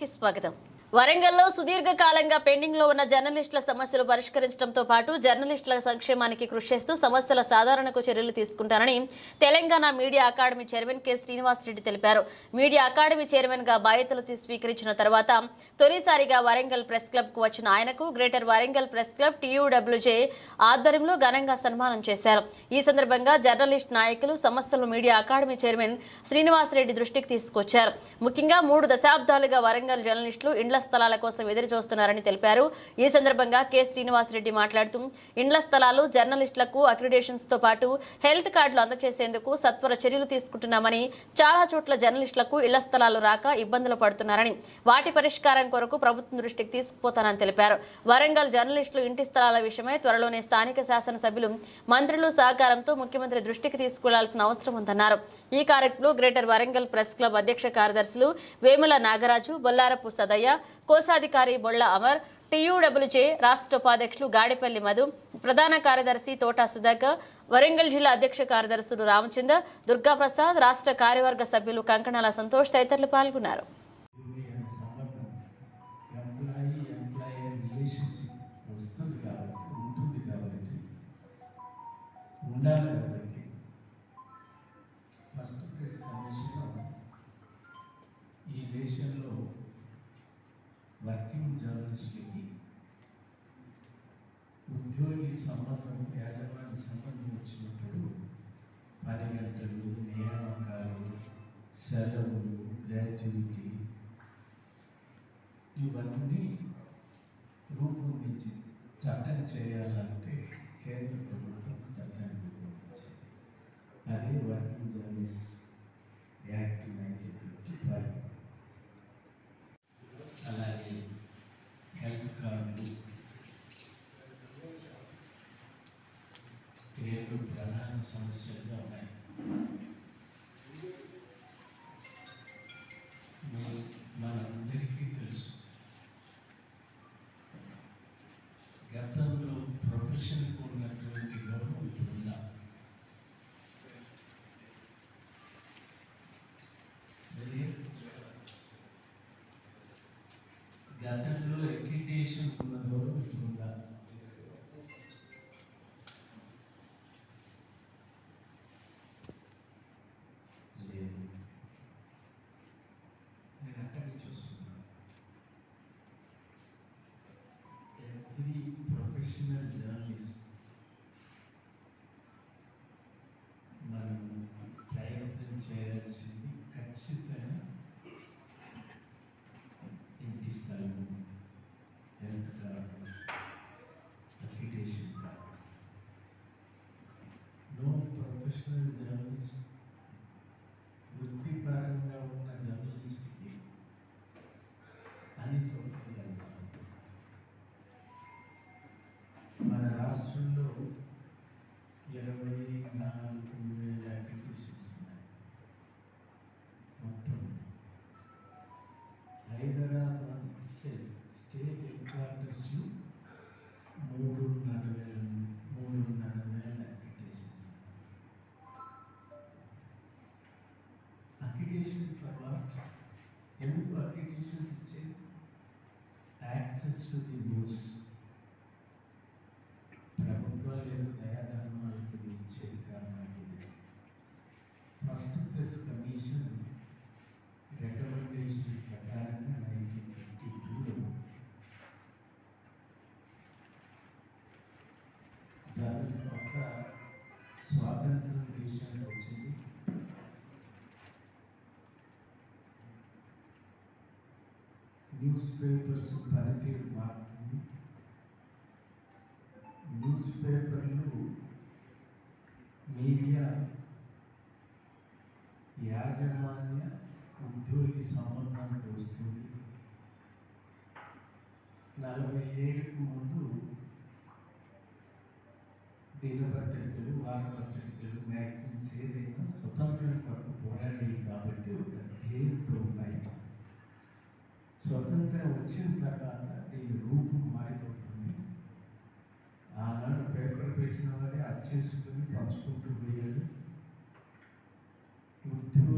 కి స్వాగతం. వరంగల్లో సుదీర్ఘకాలంగా పెండింగ్ లో ఉన్న జర్నలిస్టుల సమస్యలు పరిష్కరించడంతో పాటు జర్నలిస్టుల సంక్షేమానికి కృషి చేస్తూ సమస్యల సాధారణకు చర్యలు తీసుకుంటారని Telangana media academy chairman K Srinivas Reddy తెలిపారు. మీడియా అకాడమీ చైర్మన్ గా బాధ్యతలు స్వీకరించిన తర్వాత తొలిసారిగా వరంగల్ ప్రెస్ క్లబ్ కు వచ్చిన ఆయనకు greater Warangal press club TUWJ ఆధ్వర్యంలో ఘనంగా సన్మానం చేశారు. ఈ సందర్భంగా జర్నలిస్ట్ నాయకులు సమస్యలు media academy chairman Srinivas Reddy దృష్టికి తీసుకొచ్చారు. ముఖ్యంగా 3 దశాబ్దాలుగా వరంగల్ జర్నలిస్టులు ఇండ్ల స్థలాల కోసం ఎదురు చూస్తున్నారని తెలిపారు. ఈ సందర్భంగా కె శ్రీనివాస్ రెడ్డి మాట్లాడుతూ ఇండ్ల స్థలాలు జర్నలిస్టులకు అక్రిడేషన్స్ తో పాటు హెల్త్ కార్డులు అందజేసేందుకు సత్వర చర్యలు తీసుకుంటున్నామని, చాలా చోట్ల జర్నలిస్టులకు ఇళ్ల స్థలాలు రాక ఇబ్బందులు పడుతున్నారని, వాటి పరిష్కారం కొరకు ప్రభుత్వం దృష్టికి తీసుకుపోతానని తెలిపారు. వరంగల్ జర్నలిస్టులు ఇంటి స్థలాల విషయమై త్వరలోనే స్థానిక శాసనసభ్యులు, మంత్రులు సహకారంతో ముఖ్యమంత్రి దృష్టికి తీసుకువెళ్లాల్సిన అవసరం ఉందన్నారు. ఈ కార్యక్రమంలో గ్రేటర్ వరంగల్ ప్రెస్ క్లబ్ అధ్యక్ష కార్యదర్శులు వేముల నాగరాజు, బొల్లారపు సదయ్య, కోశాధికారి బొళ్ళ అమర్, TUWJ రాష్ట్ర ఉపాధ్యక్షులు గాడిపల్లి మధు, ప్రధాన కార్యదర్శి తోట సుధాకర్, వరంగల్ జిల్లా అధ్యక్ష కార్యదర్శులు రామచంద్ర, దుర్గాప్రసాద్, రాష్ట్ర కార్యవర్గ సభ్యులు కంకణాల సంతోష్ తదితరులు పాల్గొన్నారు. ఈ దేశంలో వర్కింగ్ జర్నలిస్టులకి ఉద్యోగి సంబంధం, యాజమాన్య సంబంధం వచ్చినప్పుడు 10 గంటలు, నియామకాలు, సెలవులు, గ్రాట్యుటీ ఇవన్నీ రూపొందించి చట్టం చేయాలంటే కేంద్ర ప్రభుత్వం చట్టాన్ని రూపొందించింది. అదే వర్కింగ్ జర్నలిస్ట్ యాక్ట్ 1955. అలాగే హెల్త్ కార్డు 7 ప్రధాన సమస్యలుగా ఉన్నాయి. మనందరికీ తెలుసు, గతంలో ప్రొఫెషన్కు ఉన్నటువంటి గౌరవం ఇప్పుడుందా? గతంలో ఎడ్యుకేషన్ ఉన్న గౌరవం ఇప్పుడుందా? లేదు. నేను అక్కడికి చూస్తున్నాను. ఎవ్రీ ప్రొఫెషనల్ జర్నలిస్ట్ మనం ప్రయత్నం చేయాల్సింది ఖచ్చితంగా ఇంటి స్థలం, హెల్త్ కార్డు, అఫిడేషన్ కార్డు. నో ప్రొఫెషనల్ జర్నలిస్ట్, వృత్తిపరంగా ఉన్న జర్నలిస్ట్కి అన్ని సౌకర్యాలు కావాలి. మన రాష్ట్రంలో 24,000 అప్లికేషన్స్ ఉన్నాయి. మొత్తం హైదరాబాద్ స్టేట్ హెడ్ క్వార్టర్స్లో 3,500 అప్లికేషన్స్. Application for what? ఎందుకు అప్లికేషన్స్ ఇచ్చేది? Access to the news. ప్రభుత్వాలు దయాధర్మాలకు ఇచ్చేది కారణాలు. ఫస్ట్ ప్రెస్ కమిషన్ రికమెండేషన్ ప్రకారంగా 1952లో దాని కొత్త స్వాతంత్రం దేశానికి వచ్చింది. న్యూస్ పేపర్స్ పనితీరు మారుతుంది. న్యూస్ పేపర్లు మీడియా యాజమాన్య ఉద్యోగి సంబంధానికి వస్తుంది. 47కు ముందు దినపత్రికలు, వారపత్రికలు, మ్యాగజైన్స్ ఏదైనా స్వతంత్రం కొరకు పోరాడేవి కాబట్టి ఒక ధ్యేయంతో ఉన్నాయి. స్వతంత్రం వచ్చిన తర్వాత దీని రూపం మారిపోతుంది. ఆనాడు పేపర్ పెట్టిన వాడే అది చేసుకుని పంచుకుంటూ పోయాడు. ఉద్యోగ